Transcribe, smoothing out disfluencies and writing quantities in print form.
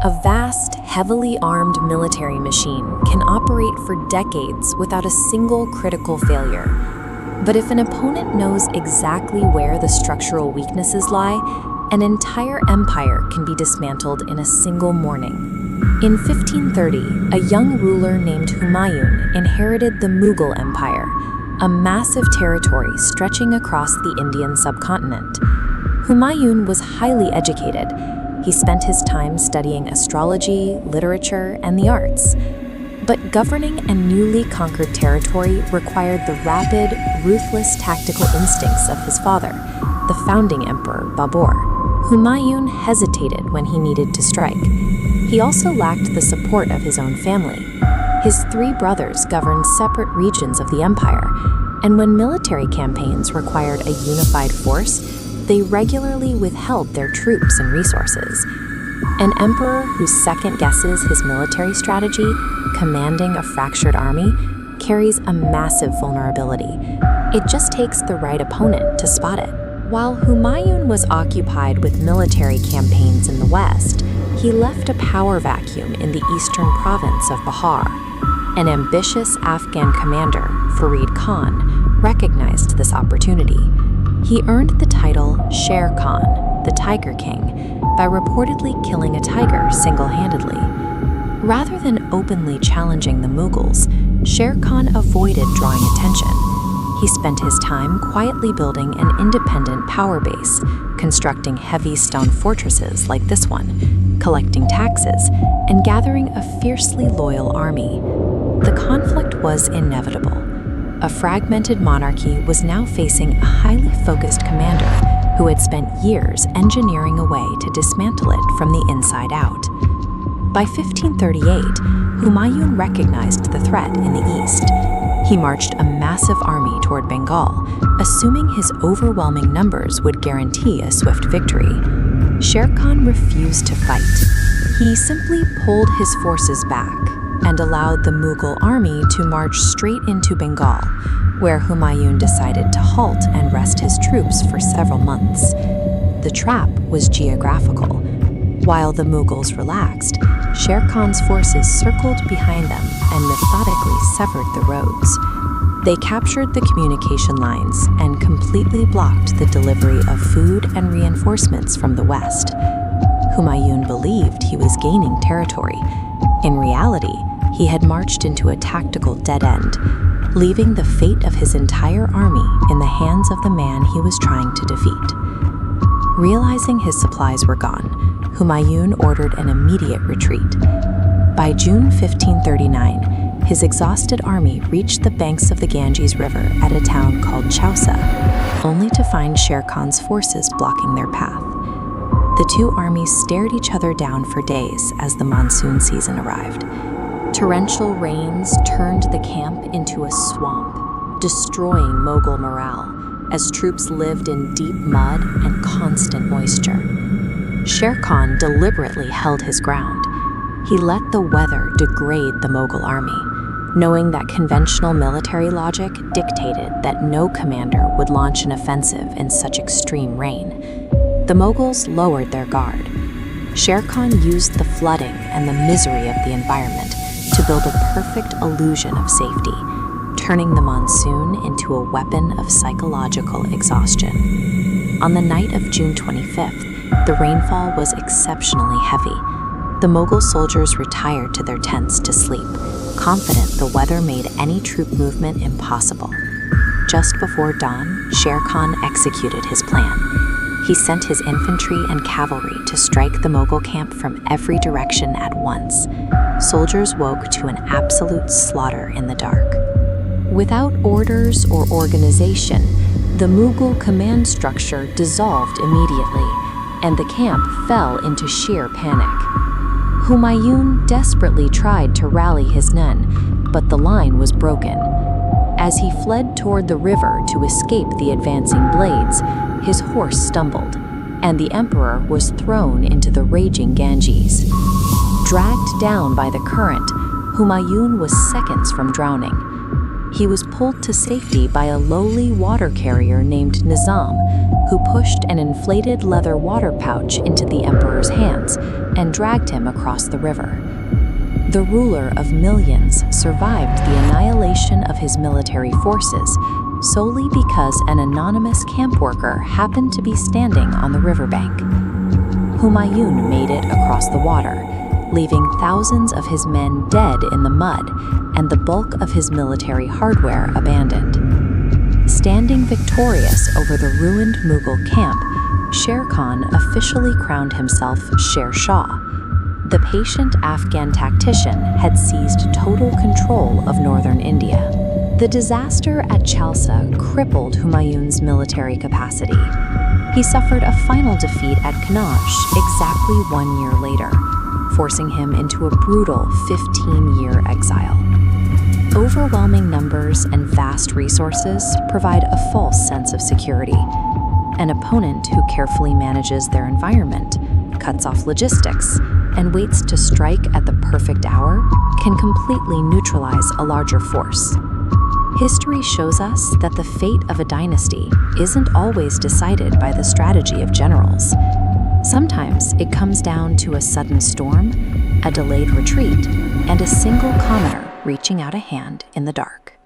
A vast, heavily armed military machine can operate for decades without a single critical failure. But if an opponent knows exactly where the structural weaknesses lie, an entire empire can be dismantled in a single morning. In 1530, a young ruler named Humayun inherited the Mughal Empire, a massive territory stretching across the Indian subcontinent. Humayun was highly educated. He spent his time studying astrology, literature, and the arts. But governing a newly conquered territory required the rapid, ruthless tactical instincts of his father, the founding emperor Babur. Humayun hesitated when he needed to strike. He also lacked the support of his own family. His three brothers governed separate regions of the empire, and when military campaigns required a unified force, they regularly withheld their troops and resources. An emperor who second-guesses his military strategy, commanding a fractured army, carries a massive vulnerability. It just takes the right opponent to spot it. While Humayun was occupied with military campaigns in the west, he left a power vacuum in the eastern province of Bahar. An ambitious Afghan commander, Farid Khan, recognized this opportunity. He earned the title Sher Khan, the Tiger King, by reportedly killing a tiger single-handedly. Rather than openly challenging the Mughals, Sher Khan avoided drawing attention. He spent his time quietly building an independent power base, constructing heavy stone fortresses like this one, collecting taxes, and gathering a fiercely loyal army. The conflict was inevitable. A fragmented monarchy was now facing a highly focused commander who had spent years engineering a way to dismantle it from the inside out. By 1538, Humayun recognized the threat in the east. He marched a massive army toward Bengal, assuming his overwhelming numbers would guarantee a swift victory. Sher Khan refused to fight. He simply pulled his forces back and allowed the Mughal army to march straight into Bengal, where Humayun decided to halt and rest his troops for several months. The trap was geographical. While the Mughals relaxed, Sher Khan's forces circled behind them and methodically severed the roads. They captured the communication lines and completely blocked the delivery of food and reinforcements from the west. Humayun believed he was gaining territory. In reality, he had marched into a tactical dead end, leaving the fate of his entire army in the hands of the man he was trying to defeat. Realizing his supplies were gone, Humayun ordered an immediate retreat. By June 1539, his exhausted army reached the banks of the Ganges River at a town called Chausa, only to find Sher Khan's forces blocking their path. The two armies stared each other down for days as the monsoon season arrived. Torrential rains turned the camp into a swamp, destroying Mughal morale as troops lived in deep mud and constant moisture. Sher Khan deliberately held his ground. He let the weather degrade the Mughal army, knowing that conventional military logic dictated that no commander would launch an offensive in such extreme rain. The Mughals lowered their guard. Sher Khan used the flooding and the misery of the environment to build a perfect illusion of safety, turning the monsoon into a weapon of psychological exhaustion. On the night of June 25th, the rainfall was exceptionally heavy. The Mughal soldiers retired to their tents to sleep, confident the weather made any troop movement impossible. Just before dawn, Sher Khan executed his plan. He sent his infantry and cavalry to strike the Mughal camp from every direction at once. Soldiers woke to an absolute slaughter in the dark. Without orders or organization, the Mughal command structure dissolved immediately, and the camp fell into sheer panic. Humayun desperately tried to rally his men, but the line was broken. As he fled toward the river to escape the advancing blades, his horse stumbled, and the emperor was thrown into the raging Ganges. Dragged down by the current, Humayun was seconds from drowning. he was pulled to safety by a lowly water carrier named Nizam, who pushed an inflated leather water pouch into the emperor's hands and dragged him across the river. The ruler of millions survived the annihilation of his military forces solely because an anonymous camp worker happened to be standing on the riverbank. Humayun made it across the water, leaving thousands of his men dead in the mud and the bulk of his military hardware abandoned. Standing victorious over the ruined Mughal camp, Sher Khan officially crowned himself Sher Shah. The patient Afghan tactician had seized total control of northern India. The disaster at Chausa crippled Humayun's military capacity. He suffered a final defeat at Kannauj exactly 1 year later, forcing him into a brutal 15-year exile. Overwhelming numbers and vast resources provide a false sense of security. An opponent who carefully manages their environment, cuts off logistics, and waits to strike at the perfect hour can completely neutralize a larger force. History shows us that the fate of a dynasty isn't always decided by the strategy of generals. Sometimes it comes down to a sudden storm, a delayed retreat, and a single commoner reaching out a hand in the dark.